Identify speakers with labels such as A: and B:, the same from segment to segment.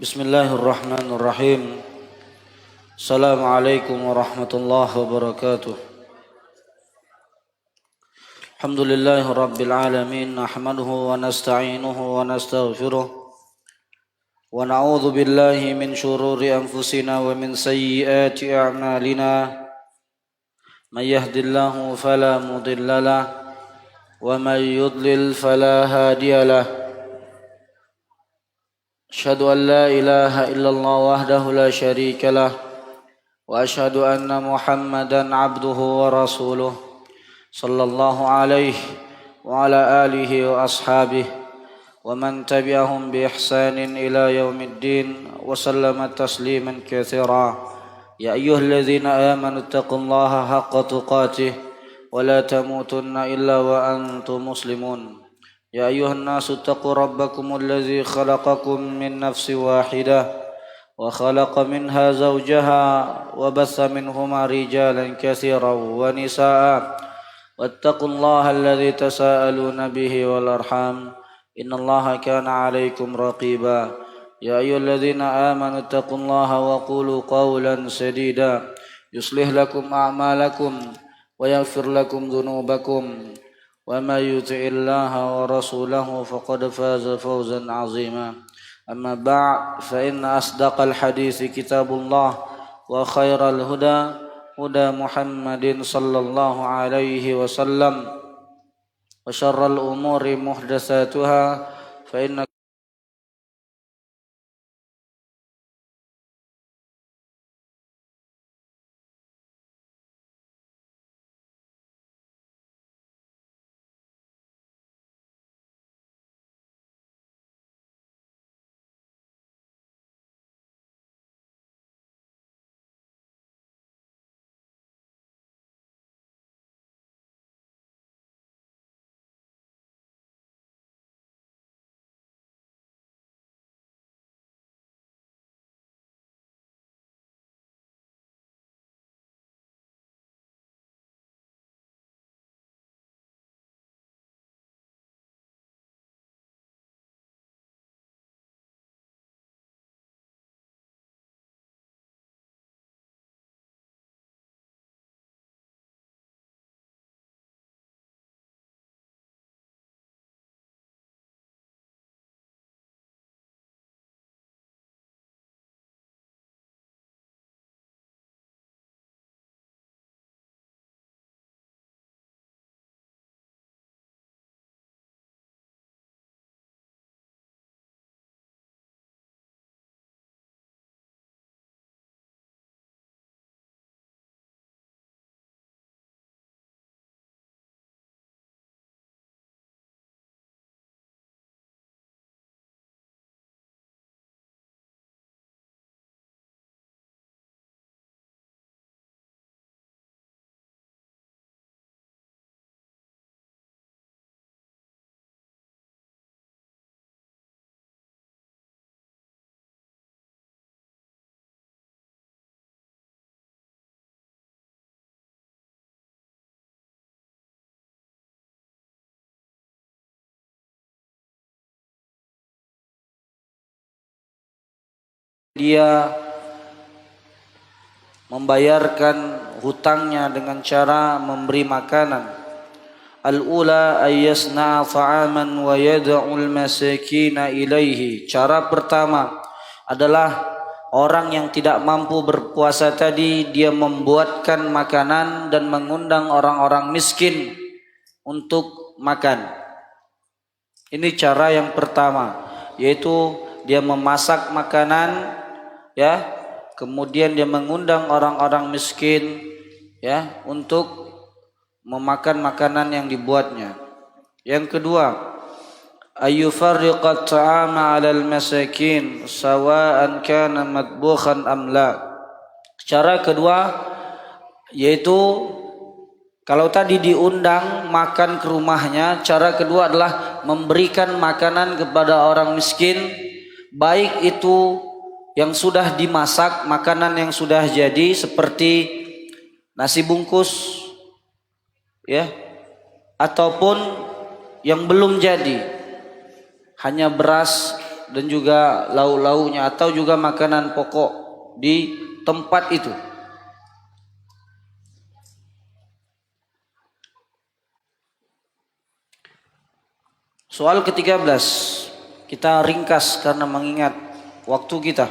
A: Bismillahirrahmanirrahim. Assalamualaikum warahmatullahi wabarakatuh. Alhamdulillahi rabbil alamin. Nahmaduhu wa nasta'inuhu wa nastaghfiruh. Wa na'udzu billahi min syururi anfusina wa min sayyiati a'malina. May yahdihillahu fala mudilla lahu wa may yudlil fala hadiya lahu. Asyhadu an la ilaha illallah wahdahu la syarika lah wa asyhadu anna Muhammadan abduhu wa rasuluh sallallahu alaihi wa ala alihi wa ashabihi wa man tabi'ahum bi ihsanin ila yaumiddin wa sallama tasliman katsira. Ya ayyuhalladzina amanu taqullaha haqqa tuqatih wa la tamutunna illa wa antum muslimun. يا أيها الناس اتقوا ربكم الذي خلقكم من نفس واحدة وخلق منها زوجها وبث منهما رجالا كثيرا ونساء واتقوا الله الذي تساءلون به والأرحام إن الله كان عليكم رقيبا يا أيها الذين آمنوا اتقوا الله وقولوا قولا سديدا يصلح لكم أعمالكم ويغفر لكم ذنوبكم وما يطع الله ورسوله فقد فاز فوزا عظيما أما بعد فإن أصدق الحديث كتاب الله وخير الهدى هدى محمد صلى الله عليه وسلم وشر الأمور محدثاتها فإن dia membayarkan hutangnya dengan cara memberi makanan. Al-ula ayyasna'a ta'aman wa yad'ul masakina ilaihi. Cara pertama adalah orang yang tidak mampu berpuasa tadi, dia membuatkan makanan dan mengundang orang-orang miskin untuk makan. Ini cara yang pertama, yaitu dia memasak makanan, ya, kemudian dia mengundang orang-orang miskin, ya, untuk memakan makanan yang dibuatnya. Yang kedua, ayyufarriqat ta'ama 'alal masakin sawa'an kana matbukhan am la. Cara kedua yaitu kalau tadi diundang makan ke rumahnya, cara kedua adalah memberikan makanan kepada orang miskin, baik itu yang sudah dimasak, makanan yang sudah jadi seperti nasi bungkus, ya, ataupun yang belum jadi, hanya beras dan juga lauk-lauknya atau juga makanan pokok di tempat itu. Soal ke-13 kita ringkas karena mengingat waktu kita.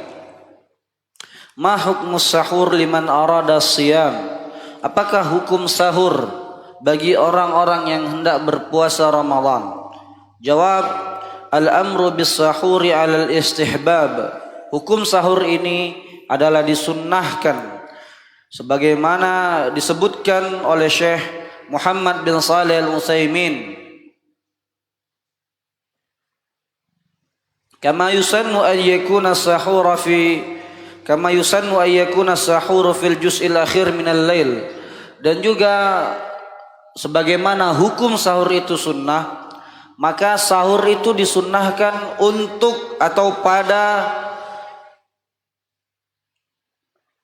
A: Ma hukmus sahur liman arada siyam? Apakah hukum sahur bagi orang-orang yang hendak berpuasa Ramadan? Jawab, al-amru bis sahuri 'alal istihbab. Hukum sahur ini adalah disunnahkan sebagaimana disebutkan oleh Syekh Muhammad bin Shalih Al-Utsaimin. Kama yusannu an yakuna sahuru fil juz'il akhir minal lail. Dan juga sebagaimana hukum sahur itu sunnah, maka sahur itu disunnahkan untuk atau pada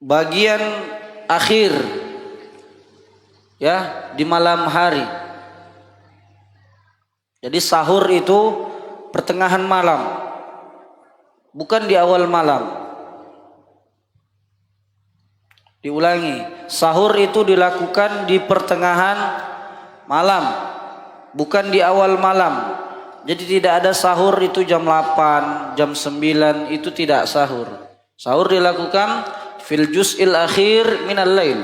A: bagian akhir, ya, di malam hari. Jadi sahur itu pertengahan malam, bukan di awal malam. Diulangi, sahur itu dilakukan di pertengahan malam, bukan di awal malam. Jadi tidak ada sahur itu jam 8, jam 9, itu tidak sahur. Sahur dilakukan fil juz'il akhir minal lail.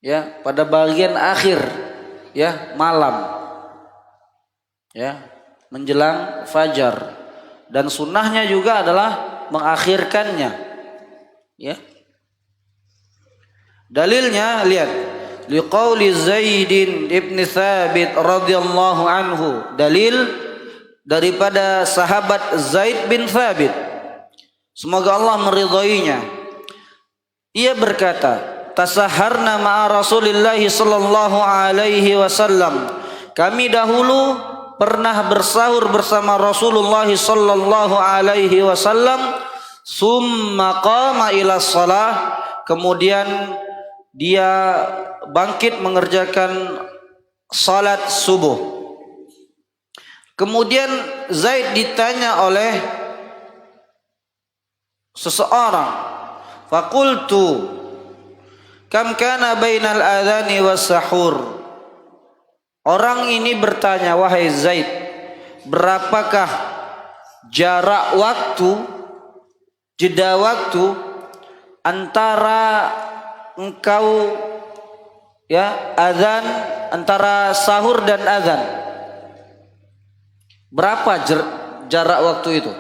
A: Ya, pada bagian akhir, ya, malam. Ya, menjelang fajar. Dan sunnahnya juga adalah mengakhirkannya, ya. Dalilnya lihat, liqauli Zaidin ibn Thabit radhiyallahu anhu. Dalil daripada sahabat Zaid bin Thabit, semoga Allah meridhoinya. Ia berkata, tasaharna ma'a Rasulillah sallallahu alaihi wasallam. Kami dahulu pernah bersahur bersama Rasulullah sallallahu alaihi wasallam. Summa qama ila shalah, kemudian dia bangkit mengerjakan salat subuh. Kemudian Zaid ditanya oleh seseorang, faqultu kam kana bainal adhani was sahur. Orang ini bertanya, wahai Zaid, berapakah jarak waktu, jeda waktu antara engkau, ya, azan, antara sahur dan azan? Berapa jarak waktu itu?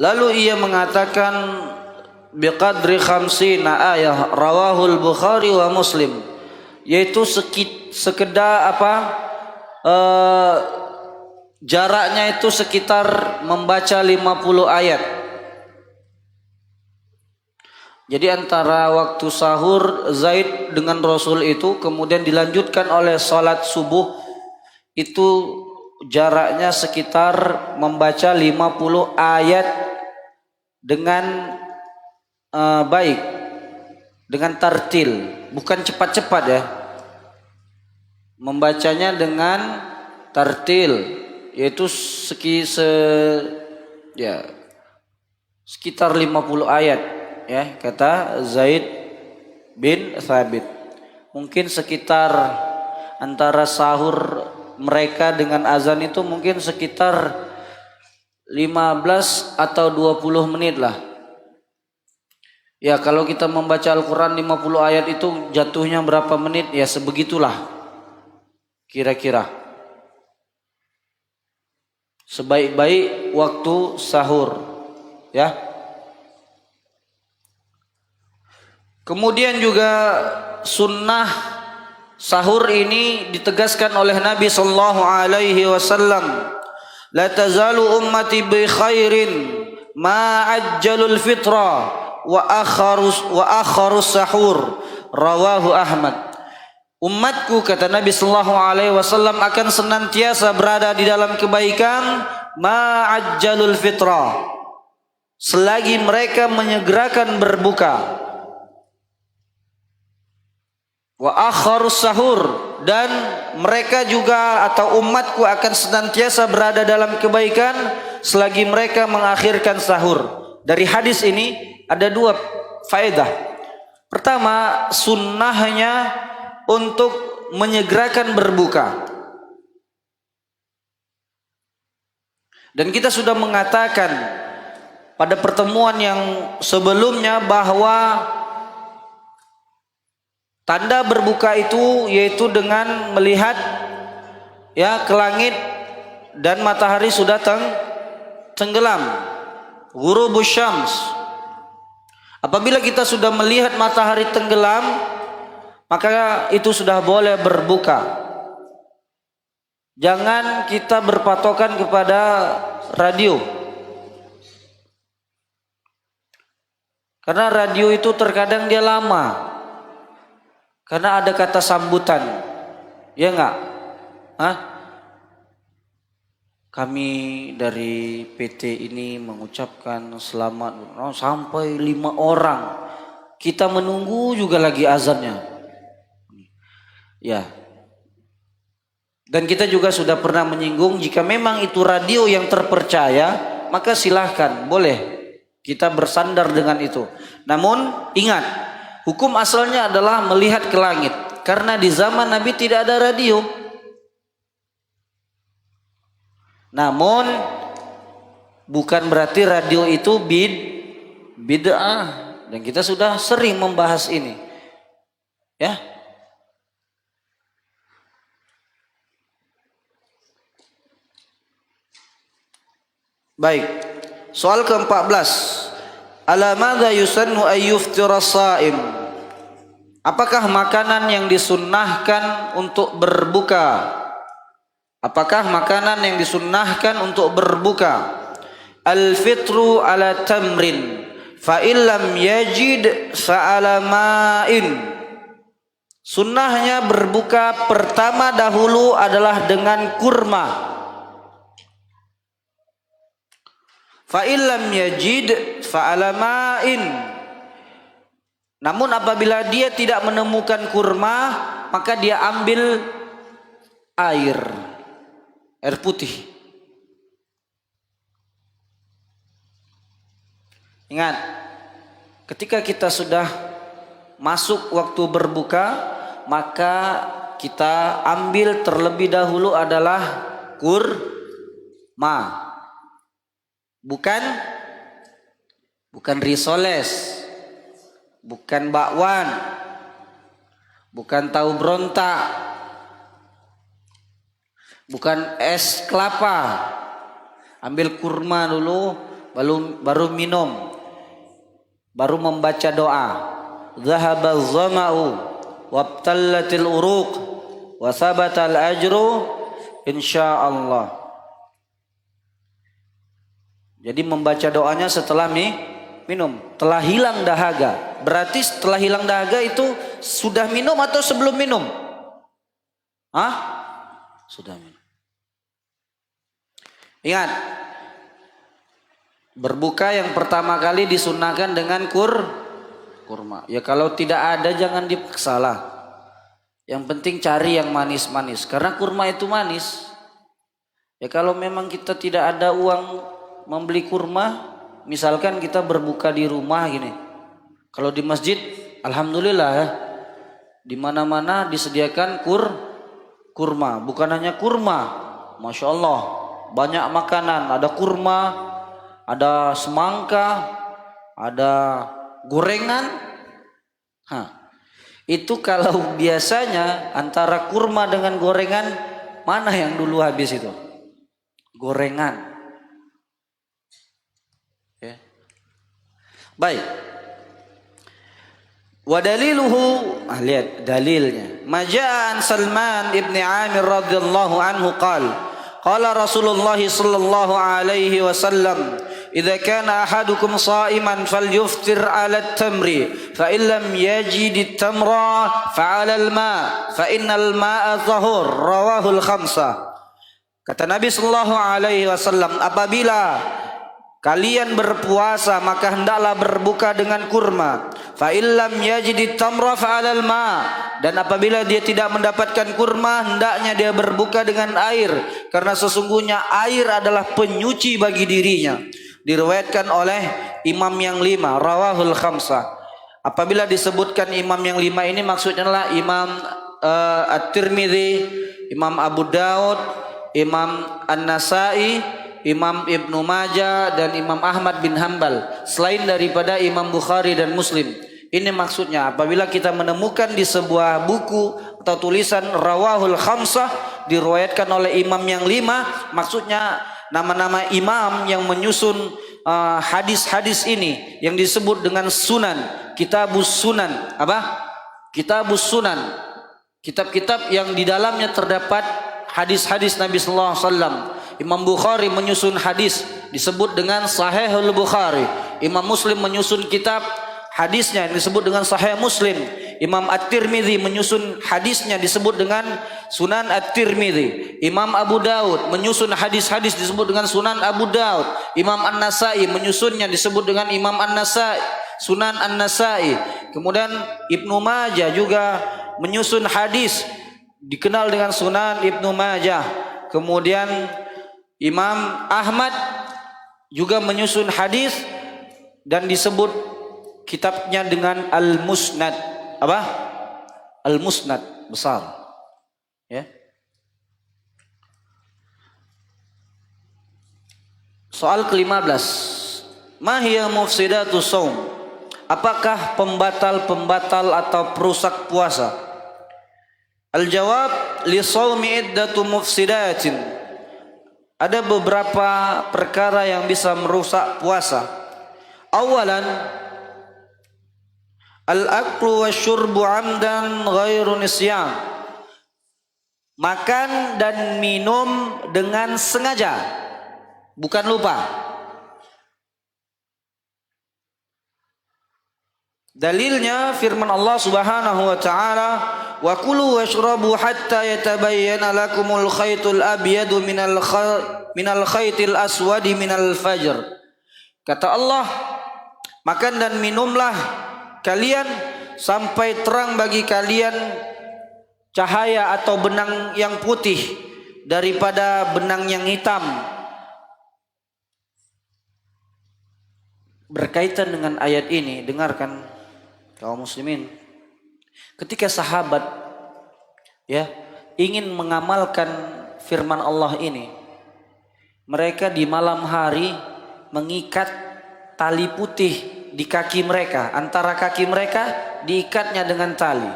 A: Lalu ia mengatakan biqadri khamsina ayah, rawahul Bukhari wa Muslim. Yaitu sekedar jaraknya itu sekitar membaca 50 ayat. Jadi antara waktu sahur Zaid dengan Rasul itu kemudian dilanjutkan oleh salat subuh, itu jaraknya sekitar membaca 50 ayat dengan baik, dengan tartil, bukan cepat-cepat, ya. Membacanya dengan tartil, yaitu sekitar 50 ayat, ya, kata Zaid bin Thabit. Mungkin sekitar antara sahur mereka dengan azan itu mungkin sekitar 15 atau 20 menit lah. Ya, kalau kita membaca Al-Quran 50 ayat itu jatuhnya berapa menit? Ya, sebegitulah kira-kira. Sebaik-baik waktu sahur, ya. Kemudian juga sunnah sahur ini ditegaskan oleh Nabi sallallahu alaihi wasallam, la tazalu ummati bi khairin ma ajjalul fitra wa akharus sahur, rawahu Ahmad. Umatku, kata Nabi sallallahu alaihi wasallam, akan senantiasa berada di dalam kebaikan ma ajjalul fitra, selagi mereka menyegerakan berbuka, wa akharus sahur, dan mereka juga atau umatku akan senantiasa berada dalam kebaikan selagi mereka mengakhirkan sahur. Dari hadis ini ada dua faedah. Pertama, sunnahnya untuk menyegerakan berbuka. Dan kita sudah mengatakan pada pertemuan yang sebelumnya bahwa tanda berbuka itu yaitu dengan melihat ya ke langit dan matahari sudah tenggelam. Ghurubus syams. Apabila kita sudah melihat matahari tenggelam, maka itu sudah boleh berbuka. Jangan kita berpatokan kepada radio. Karena radio itu terkadang dia lama. Karena ada kata sambutan, ya enggak? Hah? Kami dari PT ini mengucapkan selamat sampai 5 orang. Kita menunggu juga lagi azannya. Ya. Dan kita juga sudah pernah menyinggung jika memang itu radio yang terpercaya, maka silahkan, boleh kita bersandar dengan itu. Namun ingat, hukum asalnya adalah melihat ke langit. Karena di zaman Nabi tidak ada radio. Namun bukan berarti radio itu bid'ah. Dan kita sudah sering membahas ini. Ya. Baik. Soal ke-14. Ala madza yusannu ay yuftira shaim? Apakah makanan yang disunnahkan untuk berbuka? Apakah makanan yang disunnahkan untuk berbuka? Al-fitru ala tamrin fa illam yajid fa ala ma'in. Sunnahnya berbuka pertama dahulu adalah dengan kurma. Fa illam yajid fa ala ma'in. Namun apabila dia tidak menemukan kurma, maka dia ambil air putih. Ingat, ketika kita sudah masuk waktu berbuka, maka kita ambil terlebih dahulu adalah kurma. Bukan risoles, bukan bakwan, bukan tahu berontak, bukan es kelapa. Ambil kurma dulu, baru minum, baru membaca doa. Zahabaz zama'u wabtallatil uruq wa sabatal ajru insyaallah. Jadi membaca doanya setelah minum, telah hilang dahaga. Berarti setelah hilang dahaga itu sudah minum atau sebelum minum? Hah? Sudah minum. Ingat, berbuka yang pertama kali disunahkan dengan kurma. Ya kalau tidak ada jangan dipaksalah. Yang penting cari yang manis-manis. Karena kurma itu manis. Ya kalau memang kita tidak ada uang membeli kurma, misalkan kita berbuka di rumah gini. Kalau di masjid, alhamdulillah ya, di mana-mana disediakan kurma. Bukan hanya kurma, masya Allah, banyak makanan. Ada kurma, ada semangka, ada gorengan. Itu kalau biasanya antara kurma dengan gorengan, mana yang dulu habis itu? Gorengan. Baik. Wa daliluhu, lihat dalilnya. Maja'an Salman ibn Amir radhiyallahu anhu qala Rasulullah sallallahu alaihi wasallam, idza kana ahadukum sha'iman falyuftir 'ala at-tamri fa in lam yajid at-tamra fa 'ala al-ma' fa innal ma'a tahur. Rawahul khamsah. Kata Nabi sallallahu alaihi wasallam, apabila kalian berpuasa maka hendaklah berbuka dengan kurma. Fa illam yajid tamra fa 'alal ma. Dan apabila dia tidak mendapatkan kurma, hendaknya dia berbuka dengan air, karena sesungguhnya air adalah penyuci bagi dirinya. Diriwayatkan oleh imam yang 5, rawahul khamsah. Apabila disebutkan imam yang 5 ini maksudnya adalah Imam At-Tirmidzi, Imam Abu Daud, Imam An-Nasai, Imam Ibnu Majah, dan Imam Ahmad bin Hanbal, selain daripada Imam Bukhari dan Muslim. Ini maksudnya apabila kita menemukan di sebuah buku atau tulisan rawahul khamsah diriwayatkan oleh imam yang 5, maksudnya nama-nama imam yang menyusun hadis-hadis ini yang disebut dengan sunan, kitabus sunan. Apa? Kitabus sunan. Kitab-kitab yang di dalamnya terdapat hadis-hadis Nabi sallallahu alaihi wasallam. Imam Bukhari menyusun hadis disebut dengan Sahihul Bukhari. Imam Muslim menyusun kitab hadisnya yang disebut dengan Sahih Muslim. Imam At-Tirmidzi menyusun hadisnya disebut dengan Sunan At-Tirmidzi. Imam Abu Daud menyusun hadis-hadis disebut dengan Sunan Abu Daud. Imam An-Nasai menyusunnya disebut dengan Imam An-Nasai, Sunan An-Nasai. Kemudian Ibnu Majah juga menyusun hadis dikenal dengan Sunan Ibnu Majah. Kemudian Imam Ahmad juga menyusun hadis dan disebut kitabnya dengan Al-Musnad. Apa? Al-Musnad, besar. Ya. Soal ke-15. Ma hiya mufsidatus shaum? Apakah pembatal-pembatal atau perusak puasa? Al-jawab, li shaumi iddatu mufsidatin. Ada beberapa perkara yang bisa merusak puasa. Awalan, al-aklu wasyurbu amdan ghairu nisyan. Makan dan minum dengan sengaja, bukan lupa. Dalilnya firman Allah Subhanahu wa taala, wa kulu washrabu hatta yatabayyana lakumul khaytul abyadu minal khaytil aswadi minal fajr. Kata Allah, makan dan minumlah kalian sampai terang bagi kalian cahaya atau benang yang putih daripada benang yang hitam. Berkaitan dengan ayat ini, dengarkan kaum muslimin. Ketika sahabat ingin mengamalkan firman Allah ini, mereka di malam hari mengikat tali putih di kaki mereka, antara kaki mereka diikatnya dengan tali.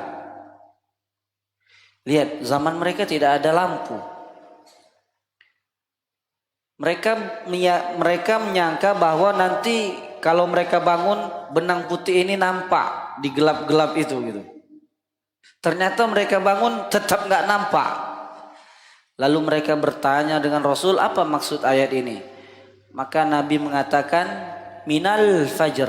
A: Lihat, zaman mereka tidak ada lampu. Mereka menyangka bahwa nanti kalau mereka bangun benang putih ini nampak di gelap-gelap itu gitu. Ternyata mereka bangun tetap nggak nampak. Lalu mereka bertanya dengan Rasul, apa maksud ayat ini? Maka Nabi mengatakan minal fajr,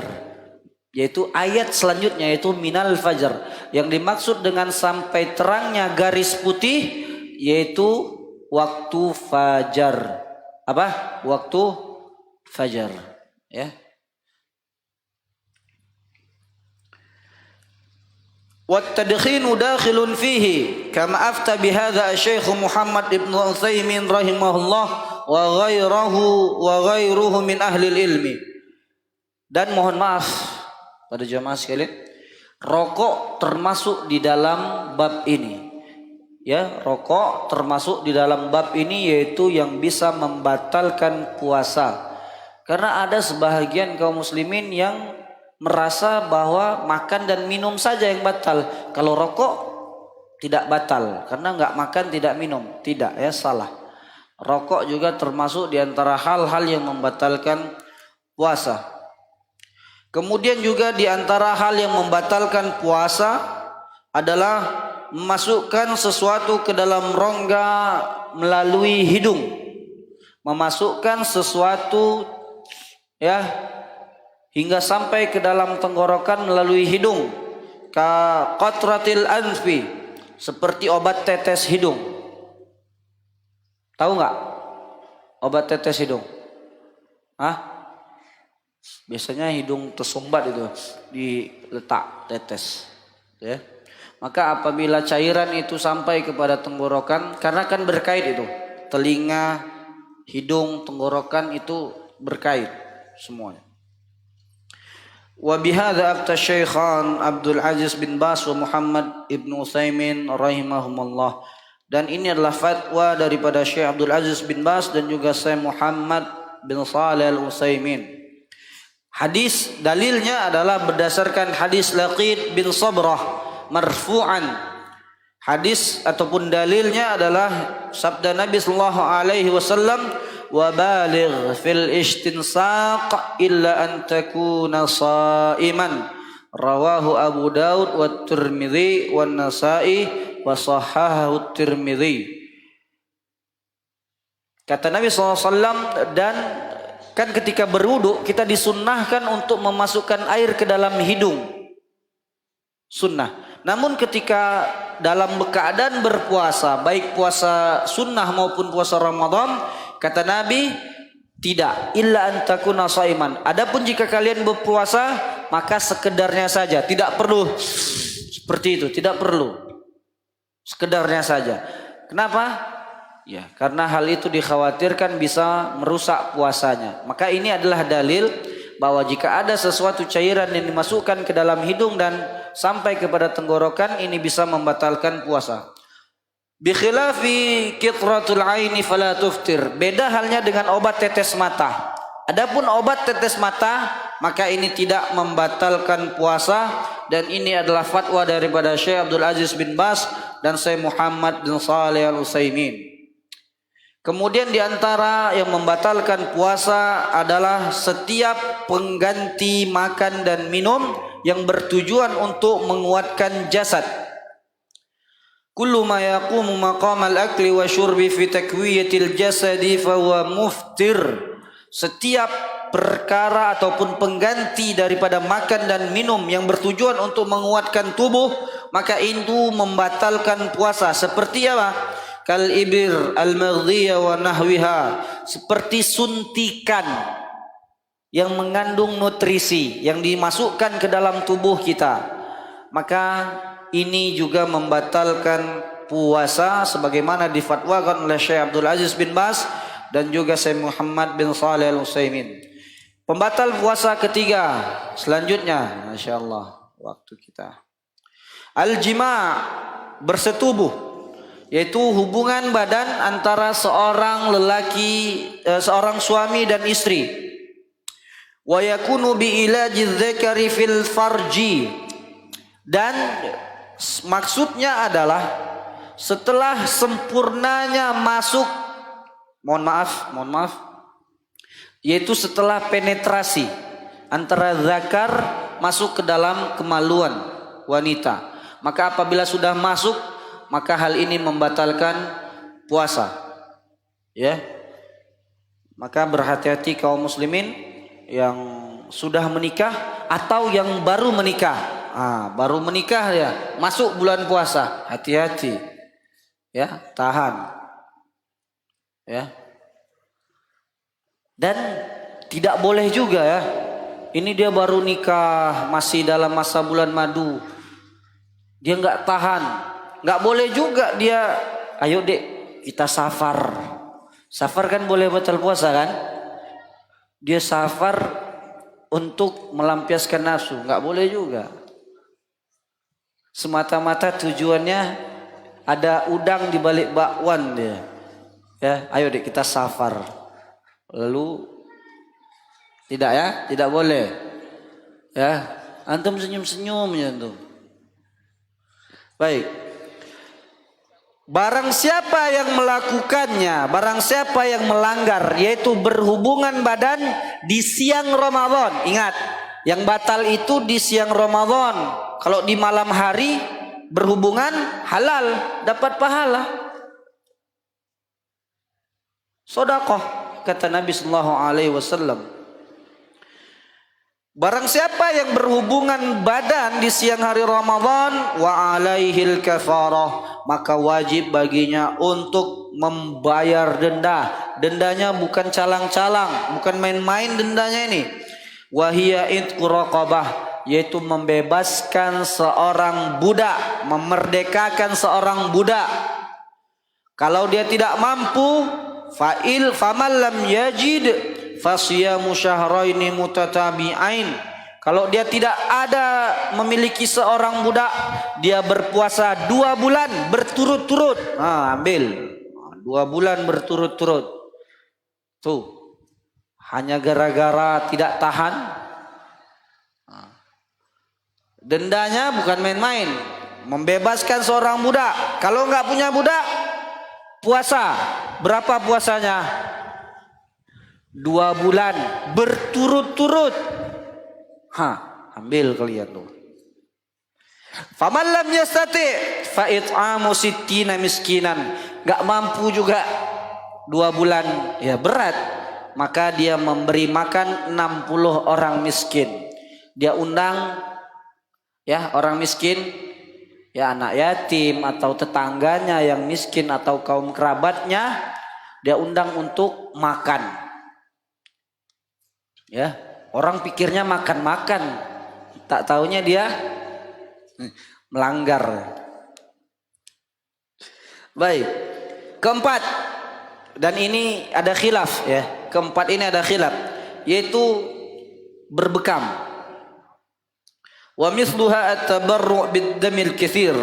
A: yaitu ayat selanjutnya yaitu minal fajr. Yang dimaksud dengan sampai terangnya garis putih yaitu waktu fajar. Apa? Waktu fajar, ya. والتدخين داخل فيه كما أفتى بهذا الشيخ محمد بن عثيمين رحمه الله وغيره من أهل العلم. Dan mohon maaf pada jamaah sekalian, rokok termasuk di dalam bab ini. Ya, rokok termasuk di dalam bab ini, yaitu yang bisa membatalkan puasa. Karena ada sebahagian kaum muslimin yang merasa bahwa makan dan minum saja yang batal. Kalau rokok tidak batal karena nggak makan tidak minum. Tidak, ya, salah. Rokok juga termasuk di antara hal-hal yang membatalkan puasa. Kemudian juga di antara hal yang membatalkan puasa adalah memasukkan sesuatu ke dalam rongga melalui hidung. Memasukkan sesuatu hingga sampai ke dalam tenggorokan melalui hidung, ka qatratil anfi, seperti obat tetes hidung. Tahu nggak obat tetes hidung? Biasanya hidung tersumbat itu diletak tetes, ya. Maka apabila cairan itu sampai kepada tenggorokan, karena kan berkait itu, telinga, hidung, tenggorokan itu berkait semuanya. Wa bihadza afta Syaikhan Abdul Aziz bin Baz wa Muhammad ibn Utsaimin rahimahumullah. Dan ini adalah fatwa daripada Syekh Abdul Aziz bin Baz dan juga Syekh Muhammad bin Shalih Al-Utsaimin. Hadis dalilnya adalah berdasarkan hadis Laqid bin Sabrah marfu'an. Hadis ataupun dalilnya adalah sabda Nabi sallallahu alaihi wasallam, wa baligh fil istinsaq illa an takuna shaiman, rawahu Abu Daud wa Tirmidzi wa Nasa'i wa sahahahu Tirmidzi. Kata Nabi SAW, dan kan ketika berwudu kita disunnahkan untuk memasukkan air ke dalam hidung, sunnah. Namun ketika dalam keadaan berpuasa, baik puasa sunnah maupun puasa Ramadan, kata Nabi, tidak, illa antakuna shaiman. Adapun jika kalian berpuasa, maka sekedarnya saja, tidak perlu seperti itu, tidak perlu, sekedarnya saja. Kenapa? Ya, karena hal itu dikhawatirkan bisa merusak puasanya. Maka ini adalah dalil bahwa jika ada sesuatu cairan yang dimasukkan ke dalam hidung dan sampai kepada tenggorokan, ini bisa membatalkan puasa. Bi khilafi qitratul aini fala tuftir. Beda halnya dengan obat tetes mata. Adapun obat tetes mata, maka ini tidak membatalkan puasa, dan ini adalah fatwa daripada Syekh Abdul Aziz bin Baz dan Syekh Muhammad bin Shalih Al-Utsaimin. Kemudian di antara yang membatalkan puasa adalah setiap pengganti makan dan minum yang bertujuan untuk menguatkan jasad. Kullu ma yaqumu maqamal akli wa syurbi fi takwiyatil jasadi fa huwa muftir. Setiap perkara ataupun pengganti daripada makan dan minum yang bertujuan untuk menguatkan tubuh, maka itu membatalkan puasa. Seperti apa? Kal ibir al-maghdiyah wa nahwiha, seperti suntikan yang mengandung nutrisi yang dimasukkan ke dalam tubuh kita, maka ini juga membatalkan puasa sebagaimana difatwakan oleh Syekh Abdul Aziz bin Baz dan juga Syekh Muhammad bin Shalih Al-Utsaimin. Pembatal puasa ketiga selanjutnya, masyaallah waktu kita, al-jima', bersetubuh, yaitu hubungan badan antara seorang lelaki, seorang suami dan istri. Wa yakunu bi ilaji dzakari fil farji, dan maksudnya adalah setelah sempurnanya masuk, mohon maaf, yaitu setelah penetrasi antara zakar masuk ke dalam kemaluan wanita. Maka apabila sudah masuk, maka hal ini membatalkan puasa. Ya. Maka berhati-hati kaum muslimin yang sudah menikah atau yang baru menikah. Baru menikah ya, masuk bulan puasa, hati-hati. Ya, tahan. Ya. Dan tidak boleh juga ya. Ini dia baru nikah, masih dalam masa bulan madu. Dia enggak tahan. Nggak boleh juga dia, ayo dek kita safar. Safar kan boleh batal puasa kan? Dia safar untuk melampiaskan nafsu, nggak boleh juga. Semata-mata tujuannya ada udang di balik bakwan dia. Ya, ayo dek kita safar. Lalu tidak ya, tidak boleh. Ya, antum senyum-senyum ya antum. Baik. Barang siapa yang melakukannya, barang siapa yang melanggar, yaitu berhubungan badan di siang Ramadan. Ingat, yang batal itu di siang Ramadan. Kalau di malam hari berhubungan halal, dapat pahala. Sedekah, kata Nabi sallallahu alaihi wasallam. Barang siapa yang berhubungan badan di siang hari Ramadan, wa alaihil kafarah, maka wajib baginya untuk membayar denda. Dendanya bukan calang-calang, bukan main-main dendanya ini. Wa hiya itqu raqabah, yaitu membebaskan seorang budak, memerdekakan seorang budak. Kalau dia tidak mampu, faman lam yajid fasiyamu syahraini mutatabi'ain. Kalau dia tidak ada memiliki seorang budak, dia berpuasa 2 bulan berturut-turut. Ambil 2 bulan berturut-turut. Tuh, hanya gara-gara tidak tahan. Dendanya bukan main-main. Membebaskan seorang budak. Kalau nggak punya budak, puasa. Berapa puasanya? 2 bulan berturut-turut. Ambil kalian tuh. Faman lam yastati fa it'amu sittina miskinan. Gak mampu juga 2 bulan, ya berat. Maka dia memberi makan 60 orang miskin. Dia undang ya orang miskin, ya anak yatim atau tetangganya yang miskin atau kaum kerabatnya, dia undang untuk makan. Ya, orang pikirnya makan-makan, tak taunya dia melanggar. Baik, keempat, dan ini ada khilaf ya. Keempat ini ada khilaf, yaitu berbekam. Wa mithluha at-tabarru' bid-damil katsir.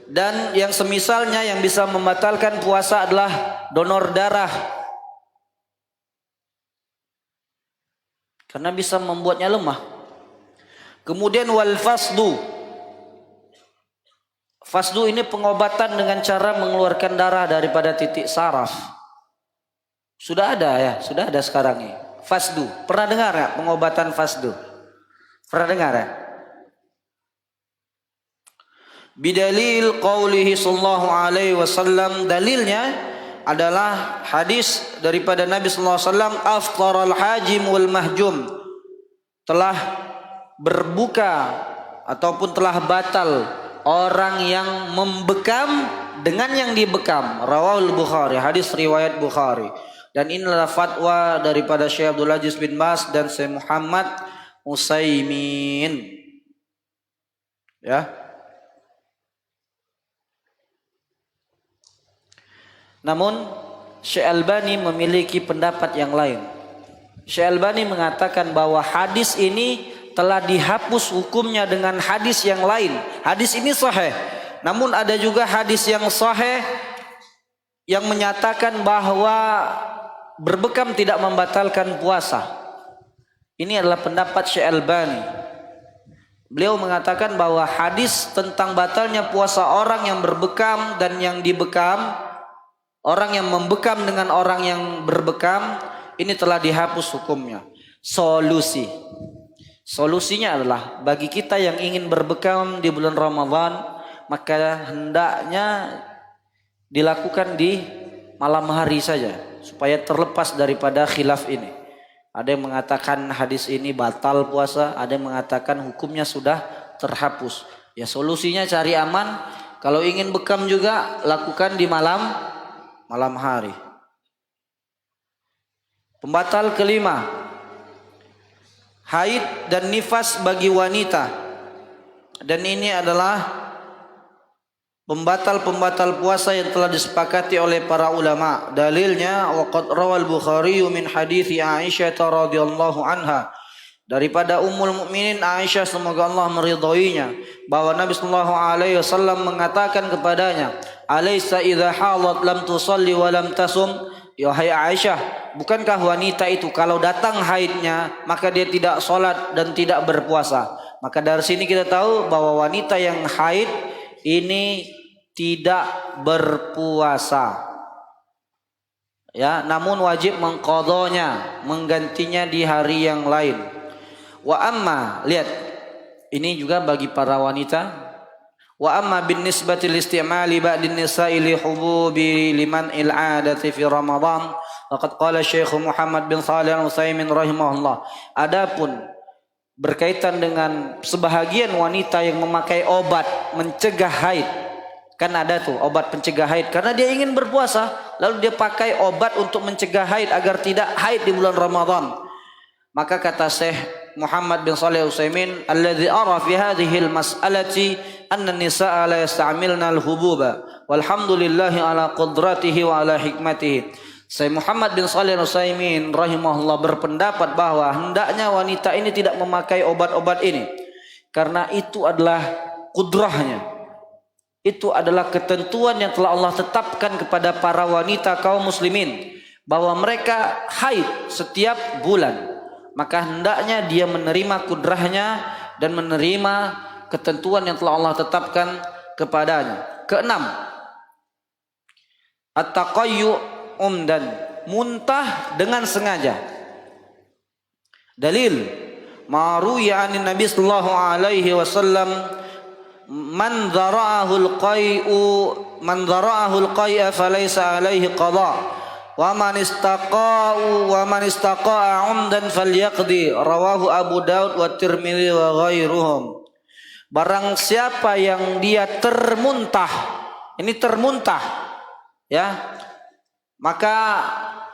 A: Dan yang semisalnya yang bisa membatalkan puasa adalah donor darah. Karena bisa membuatnya lemah. Kemudian wal fasdu. Fasdu ini pengobatan dengan cara mengeluarkan darah daripada titik saraf. Sudah ada ya, sudah ada sekarang ini. Fasdu. Pernah dengar ya pengobatan fasdu? Pernah dengar ya? Bidalil qaulihi sallallahu alaihi wasallam, dalilnya adalah hadis daripada Nabi sallallahu alaihi wasallam, aftaral hajim wal mahjum, telah berbuka ataupun telah batal orang yang membekam dengan yang dibekam. Rawahul Bukhari, hadis riwayat Bukhari. Dan inilah fatwa daripada Syekh Abdul Aziz bin Baz dan Syekh Muhammad Utsaimin. Ya. Namun Syekh Albani memiliki pendapat yang lain. Syekh Albani mengatakan bahwa hadis ini telah dihapus hukumnya dengan hadis yang lain. Hadis ini sahih. Namun ada juga hadis yang sahih yang menyatakan bahwa berbekam tidak membatalkan puasa. Ini adalah pendapat Syekh Albani. Beliau mengatakan bahwa hadis tentang batalnya puasa orang yang berbekam dan yang dibekam, orang yang membekam dengan orang yang berbekam, ini telah dihapus hukumnya. Solusinya adalah bagi kita yang ingin berbekam di bulan Ramadan, maka hendaknya dilakukan di malam hari saja supaya terlepas daripada khilaf ini. Ada yang mengatakan hadis ini batal puasa, ada yang mengatakan hukumnya sudah terhapus. Ya solusinya cari aman. Kalau ingin bekam juga lakukan di malam hari. Pembatal kelima, haid dan nifas bagi wanita. Dan ini adalah pembatal puasa yang telah disepakati oleh para ulama. Dalilnya waqad rawal Bukhari min hadithi Aisyah radhiyallahu anha, daripada Ummul Mukminin Aisyah semoga Allah meridhoinya, bahwa Nabi sallallahu alaihi wasallam mengatakan kepadanya, "Alaysa idza halat lam tusalli wa lam tasum?" Ya hai Aisyah, bukankah wanita itu kalau datang haidnya maka dia tidak sholat dan tidak berpuasa? Maka dari sini kita tahu bahwa wanita yang haid ini tidak berpuasa. Ya, namun wajib mengqadhanya, menggantinya di hari yang lain. Wa amma, lihat, ini juga bagi para wanita. Wa amma bin nisbati listimali ba'din nisa'i li hububi liman il'adati fi Ramadan, laqad qala Syekh Muhammad bin Shalih Al-Utsaimin rahimahullah. Adapun berkaitan dengan sebahagian wanita yang memakai obat mencegah haid, kan ada tuh obat pencegah haid karena dia ingin berpuasa, lalu dia pakai obat untuk mencegah haid agar tidak haid di bulan Ramadan. Maka kata Syekh Muhammad bin Shalih Al-Utsaimin, "Alladzi ara fi hadhihi al-mas'alati anna an-nisaa la yasta'milna al-hububa walhamdulillahi ala qudratihi wa ala hikmatihi." Syekh Muhammad bin Shalih Al-Utsaimin rahimahullah berpendapat bahwa hendaknya wanita ini tidak memakai obat-obat ini karena itu adalah kudrahnya. Itu adalah ketentuan yang telah Allah tetapkan kepada para wanita kaum muslimin bahwa mereka haid setiap bulan. Maka hendaknya dia menerima kudrahnya dan menerima ketentuan yang telah Allah tetapkan kepadanya. Keenam, at-taqayyu umdan, muntah dengan sengaja. Dalil, ma ruwiya anin Nabi sallallahu alaihi wasallam, man dhara'ahu al-qai'a falaysa alaihi qada. Wa man istaqa'a 'umdan falyaqdi, rawahu Abu Daud wa Tirmidzi wa ghairuhum. Barang siapa yang dia termuntah, ini termuntah ya, maka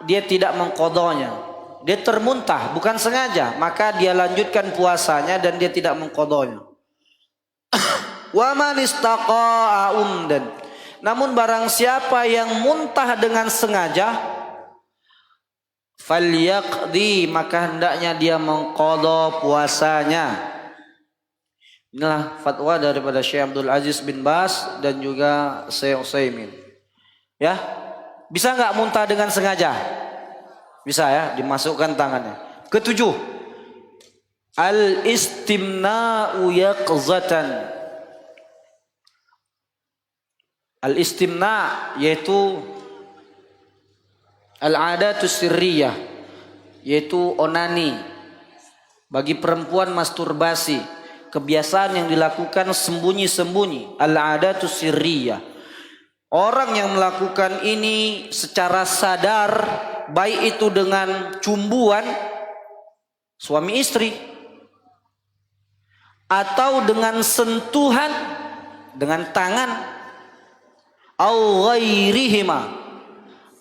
A: dia tidak mengqadanya. Dia termuntah bukan sengaja, maka dia lanjutkan puasanya dan dia tidak mengqadanya. Wa man istaqa'a 'umdan, namun barang siapa yang muntah dengan sengaja, falyaqdi, maka hendaknya dia mengqadha puasanya. Inilah fatwa daripada Syekh Abdul Aziz bin Baz dan juga Syekh Utsaimin. Ya, bisa nggak muntah dengan sengaja? Bisa ya, dimasukkan tangannya. Ketujuh, al-istimna'u yaqzatan. Al-istimna' yaitu al-'adatus sirriyah, yaitu onani. Bagi perempuan masturbasi, kebiasaan yang dilakukan sembunyi-sembunyi, al-'adatus sirriyah. Orang yang melakukan ini secara sadar, baik itu dengan cumbuan suami istri atau dengan sentuhan dengan tangan, au ghairihima,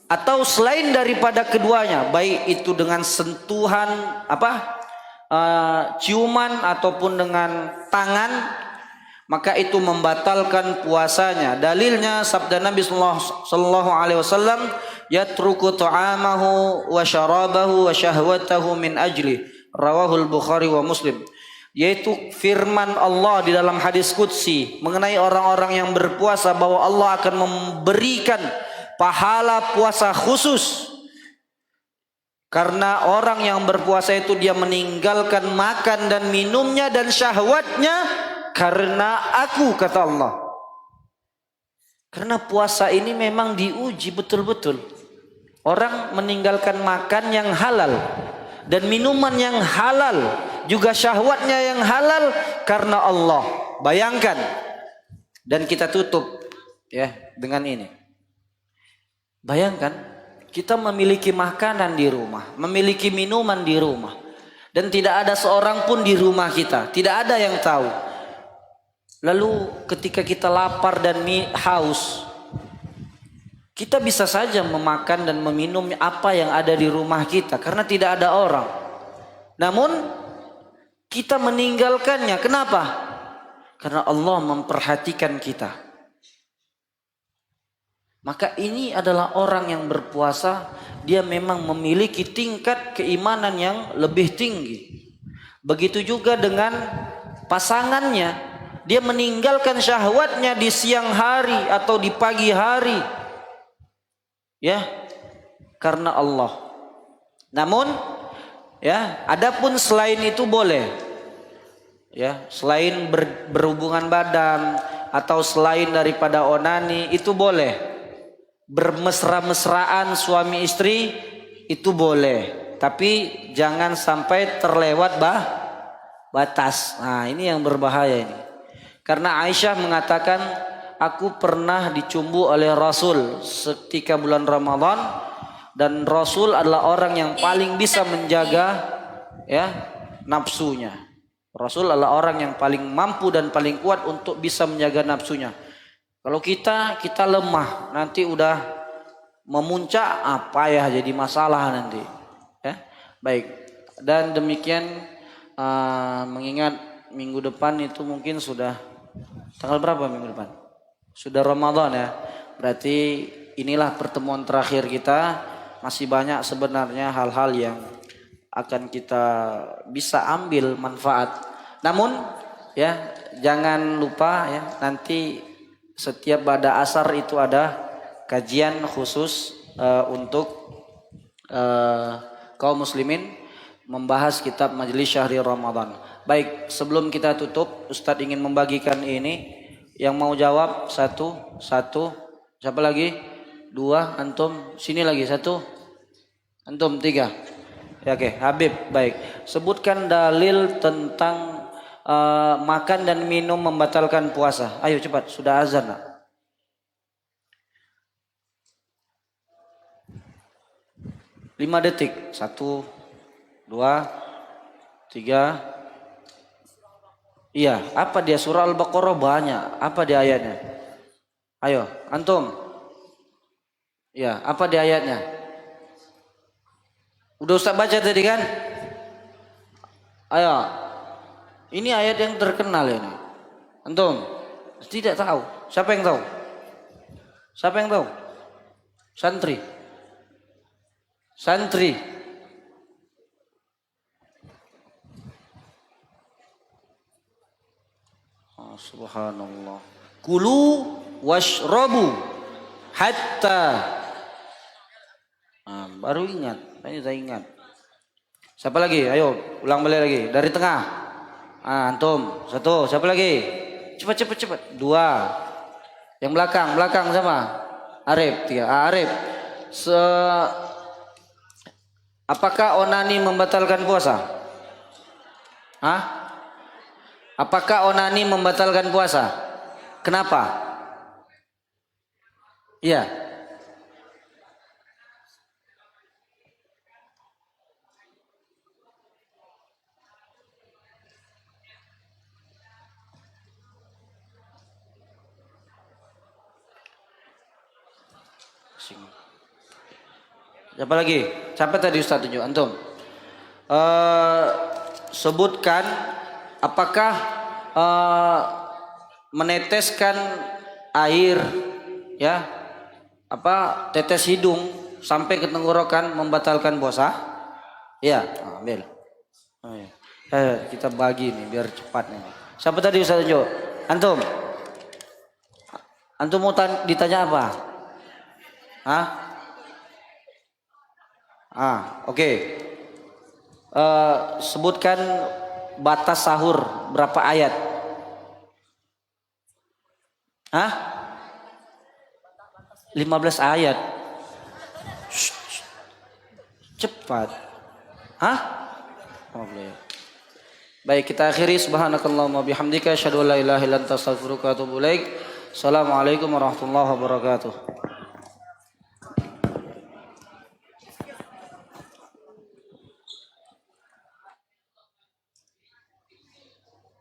A: atau selain daripada keduanya, baik itu dengan sentuhan ciuman ataupun dengan tangan, maka itu membatalkan puasanya. Dalilnya sabda Nabi sallallahu alaihi wasallam, yatruku ta'amahu wa syarabahu wa syahwatahu min ajli, rawahul Bukhari wa Muslim. Yaitu firman Allah di dalam hadis qudsi mengenai orang-orang yang berpuasa, bahwa Allah akan memberikan pahala puasa khusus karena orang yang berpuasa itu dia meninggalkan makan dan minumnya dan syahwatnya karena aku, kata Allah. Karena puasa ini memang diuji betul-betul. Orang meninggalkan makan yang halal dan minuman yang halal, juga syahwatnya yang halal karena Allah. Bayangkan, dan kita tutup ya dengan ini. Bayangkan, kita memiliki makanan di rumah, memiliki minuman di rumah, dan tidak ada seorang pun di rumah kita, tidak ada yang tahu. Lalu ketika kita lapar dan haus, kita bisa saja memakan dan meminum apa yang ada di rumah kita karena tidak ada orang. Namun kita meninggalkannya. Kenapa? Karena Allah memperhatikan kita. Maka ini adalah orang yang berpuasa, dia memang memiliki tingkat keimanan yang lebih tinggi. Begitu juga dengan pasangannya. Dia meninggalkan syahwatnya di siang hari atau di pagi hari, ya, karena Allah. Namun, ya, adapun selain itu boleh, ya, selain berhubungan badan atau selain daripada onani itu boleh. Bermesra-mesraan suami istri itu boleh, tapi jangan sampai terlewat batas. Nah, ini yang berbahaya ini. Karena Aisyah mengatakan, aku pernah dicumbu oleh Rasul ketika bulan Ramadan, dan Rasul adalah orang yang paling bisa menjaga ya nafsunya. Rasul adalah orang yang paling mampu dan paling kuat untuk bisa menjaga nafsunya. Kalau kita lemah, nanti udah memuncak, apa ya jadi masalah nanti. Ya, baik. Dan demikian mengingat minggu depan itu mungkin sudah tanggal berapa minggu depan? Sudah Ramadan ya. Berarti inilah pertemuan terakhir kita. Masih banyak sebenarnya hal-hal yang akan kita bisa ambil manfaat. Namun ya jangan lupa ya, nanti setiap pada asar itu ada kajian khusus untuk kaum muslimin membahas kitab Majelis Syahri Ramadan. Baik, sebelum kita tutup, Ustadz ingin membagikan ini. Yang mau jawab satu. Siapa lagi? 2, antum. Sini lagi 1. Antum 3. Ya, oke, Habib. Baik. Sebutkan dalil tentang makan dan minum membatalkan puasa. Ayo cepat, sudah azan nak. 5 detik. 1, 2, 3. Iya, apa dia? Surah Al-Baqarah banyak. Apa dia ayatnya? Ayo, antum. Iya, apa dia ayatnya? Udah Ustaz baca tadi kan? Ayo. Ini ayat yang terkenal ini. Antum tidak tahu. Siapa yang tahu? Siapa yang tahu? Santri. Oh, subhanallah. Kulu washrabu hatta. Baru ingat. Tanya saya ingat. Siapa lagi? Ayo, ulang balik lagi. Dari tengah. Antum. 1. Siapa lagi? Cepat. 2. Yang belakang sama. Arif. 3. Arif. Apakah onani membatalkan puasa? Apakah onani membatalkan puasa? Kenapa? Iya. Siapa lagi? Siapa tadi Ustaz tunjuk? Antum. Sebutkan apakah meneteskan air ya, tetes hidung sampai ke tenggorokan membatalkan puasa? Iya, ambil. Kita bagi nih biar cepat nih. Siapa tadi Ustaz tunjuk? Antum. Antum mau ditanya apa? Oke. Sebutkan batas sahur berapa ayat? 15 ayat. Cepat. Baik, kita akhiri. Subhanakallahumma bihamdika asyhadu an la ilaha illa anta astaghfiruka wa atubu ilaik. Assalamualaikum warahmatullahi wabarakatuh.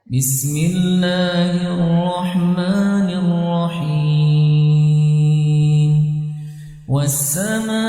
B: Bismillahirrahmanirrahim. Wassama